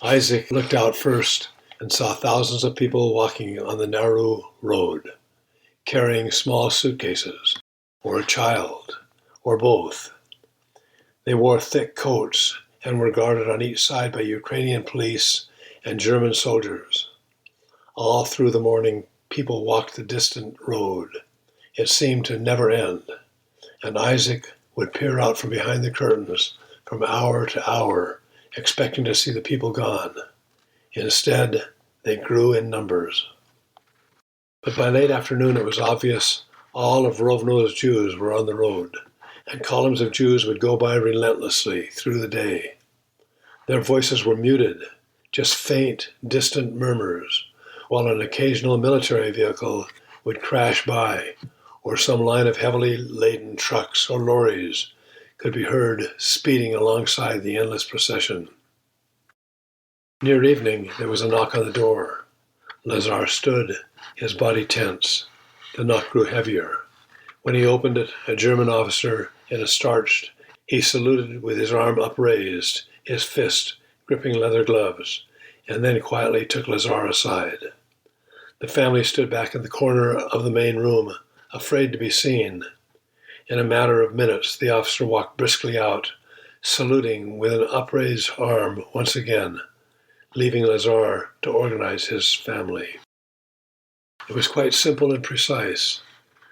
Isaac looked out first and saw thousands of people walking on the narrow road, carrying small suitcases, or a child, or both. They wore thick coats and were guarded on each side by Ukrainian police and German soldiers. All through the morning, people walked the distant road. It seemed to never end, and Isaac would peer out from behind the curtains from hour to hour, expecting to see the people gone. Instead, they grew in numbers. But by late afternoon, it was obvious all of Rovno's Jews were on the road, and columns of Jews would go by relentlessly through the day. Their voices were muted, just faint, distant murmurs, while an occasional military vehicle would crash by, or some line of heavily laden trucks or lorries could be heard speeding alongside the endless procession. Near evening, there was a knock on the door. Lazar stood, his body tense. The knock grew heavier. When he opened it, a German officer in a starched, he saluted with his arm upraised, his fist gripping leather gloves, and then quietly took Lazar aside. The family stood back in the corner of the main room, afraid to be seen. In a matter of minutes, the officer walked briskly out, saluting with an upraised arm once again, leaving Lazar to organize his family. It was quite simple and precise.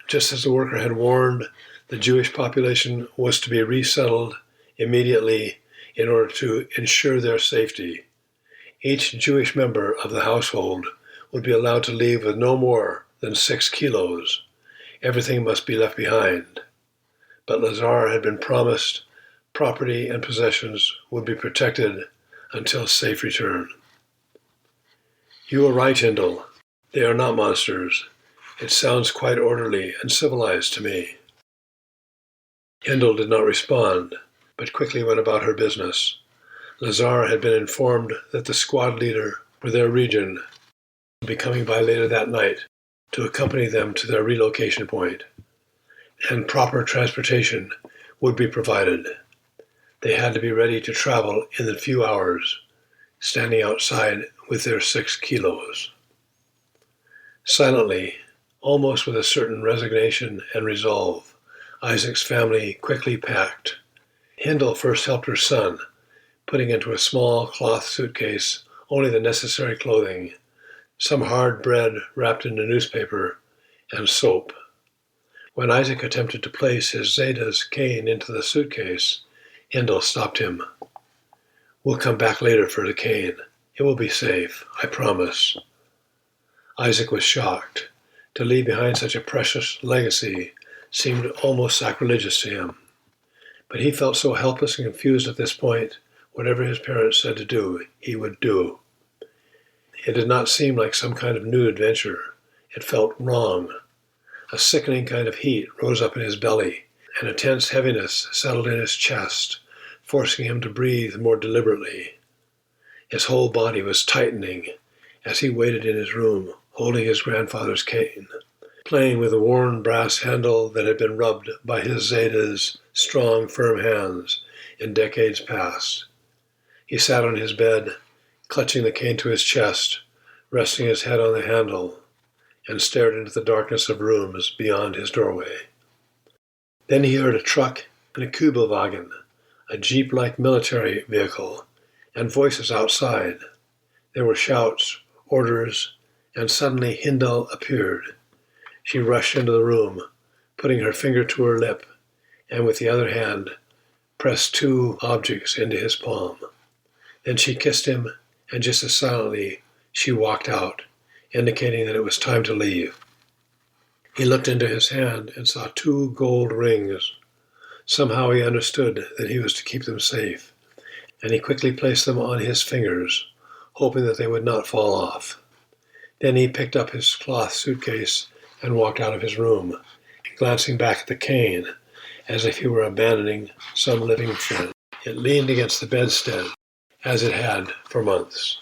Just as the worker had warned, the Jewish population was to be resettled immediately in order to ensure their safety. Each Jewish member of the household would be allowed to leave with no more than 6 kilos. Everything must be left behind. But Lazar had been promised property and possessions would be protected until safe return. You are right, Hindle. They are not monsters. It sounds quite orderly and civilized to me. Hindle did not respond, but quickly went about her business. Lazar had been informed that the squad leader for their region would be coming by later that night to accompany them to their relocation point, and proper transportation would be provided. They had to be ready to travel in a few hours, standing outside with their 6 kilos. Silently, almost with a certain resignation and resolve, Isaac's family quickly packed. Hindle first helped her son, putting into a small cloth suitcase only the necessary clothing, some hard bread wrapped in a newspaper, and soap. When Isaac attempted to place his Zeta's cane into the suitcase, Hindle stopped him. We'll come back later for the cane. It will be safe, I promise. Isaac was shocked. To leave behind such a precious legacy seemed almost sacrilegious to him. But he felt so helpless and confused at this point, whatever his parents said to do, he would do. It did not seem like some kind of new adventure. It felt wrong. A sickening kind of heat rose up in his belly, and a tense heaviness settled in his chest, forcing him to breathe more deliberately. His whole body was tightening as he waited in his room, holding his grandfather's cane, playing with the worn brass handle that had been rubbed by his Zeta's strong, firm hands in decades past. He sat on his bed, clutching the cane to his chest, resting his head on the handle, and stared into the darkness of rooms beyond his doorway. Then he heard a truck and a Kübelwagen, a jeep-like military vehicle, and voices outside. There were shouts, orders, and suddenly Hindle appeared. She rushed into the room, putting her finger to her lip, and with the other hand pressed 2 objects into his palm. Then she kissed him, and just as silently she walked out, indicating that it was time to leave. He looked into his hand and saw 2 gold rings. Somehow he understood that he was to keep them safe, and he quickly placed them on his fingers, hoping that they would not fall off. Then he picked up his cloth suitcase and walked out of his room, glancing back at the cane as if he were abandoning some living friend. It leaned against the bedstead, as it had for months.